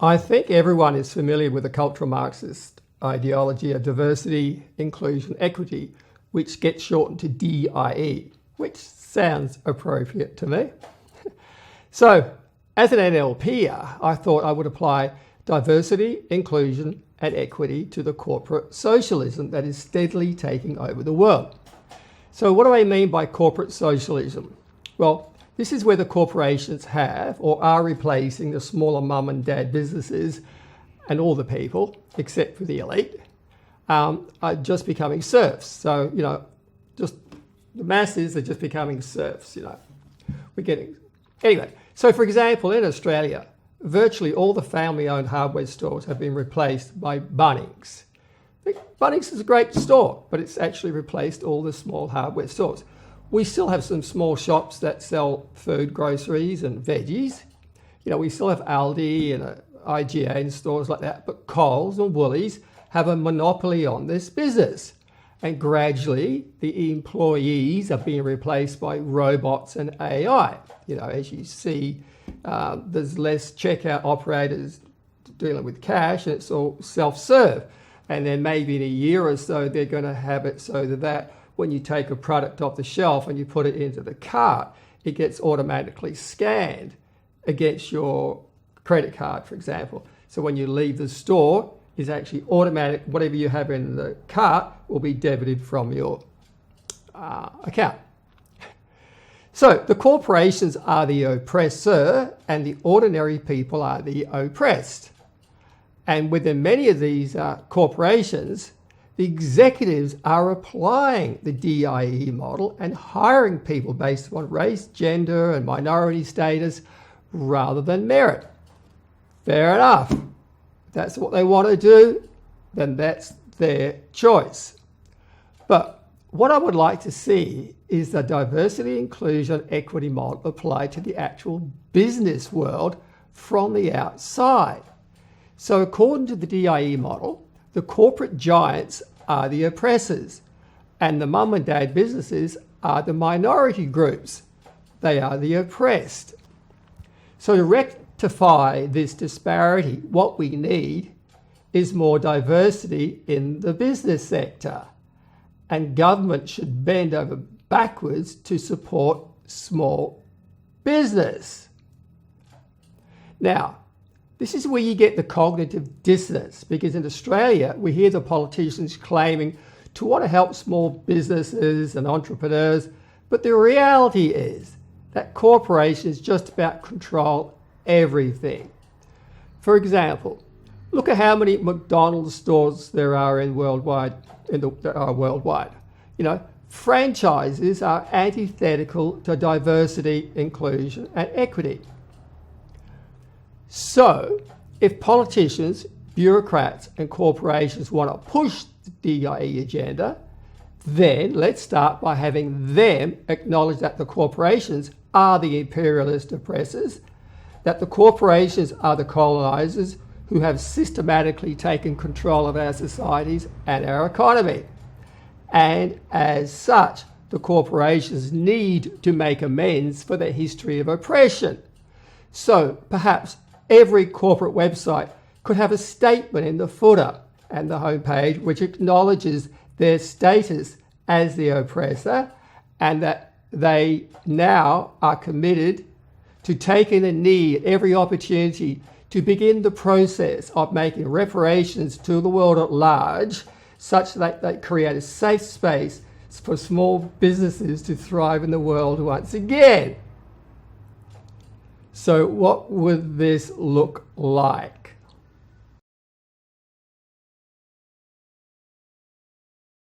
I think everyone is familiar with the cultural Marxist ideology of diversity, inclusion, equity, which gets shortened to D.I.E, which sounds appropriate to me. So, as an NLPer, I thought I would apply diversity, inclusion, and equity to the corporate socialism that is steadily taking over the world. So what do I mean by corporate socialism? Well, this is where the corporations have or are replacing the smaller mum and dad businesses, and all the people, except for the elite, are just becoming serfs. So, just the masses are just becoming serfs, Anyway, so for example, in Australia, virtually all the family-owned hardware stores have been replaced by Bunnings. Bunnings is a great store, but it's actually replaced all the small hardware stores. We still have some small shops that sell food, groceries and veggies. We still have Aldi and IGA and stores like that, but Coles and Woolies have a monopoly on this business. And gradually, the employees are being replaced by robots and AI. As you see, there's less checkout operators dealing with cash, and it's all self-serve. And then maybe in a year or so, they're going to have it so that when you take a product off the shelf and you put it into the cart, it gets automatically scanned against your credit card, for example. So when you leave the store, it's actually automatic. Whatever you have in the cart will be debited from your account. So the corporations are the oppressor and the ordinary people are the oppressed. And within many of these corporations, the executives are applying the D.I.E model and hiring people based on race, gender, and minority status rather than merit. Fair enough. If that's what they want to do, then that's their choice. But what I would like to see is the diversity, inclusion, equity model applied to the actual business world from the outside. So according to the D.I.E model, the corporate giants are the oppressors and the mum and dad businesses are the minority groups. They are the oppressed. So to rectify this disparity, what we need is more diversity in the business sector. And government should bend over backwards to support small business. Now, this is where you get the cognitive dissonance, because in Australia, we hear the politicians claiming to want to help small businesses and entrepreneurs, but the reality is that corporations just about control everything. For example, look at how many McDonald's stores there are worldwide. Franchises are antithetical to diversity, inclusion, and equity. So, if politicians, bureaucrats, and corporations want to push the D.I.E agenda, then let's start by having them acknowledge that the corporations are the imperialist oppressors, that the corporations are the colonisers who have systematically taken control of our societies and our economy. And as such, the corporations need to make amends for their history of oppression. So perhaps every corporate website could have a statement in the footer and the homepage which acknowledges their status as the oppressor and that they now are committed to taking a knee at every opportunity to begin the process of making reparations to the world at large, such that they create a safe space for small businesses to thrive in the world once again. So what would this look like?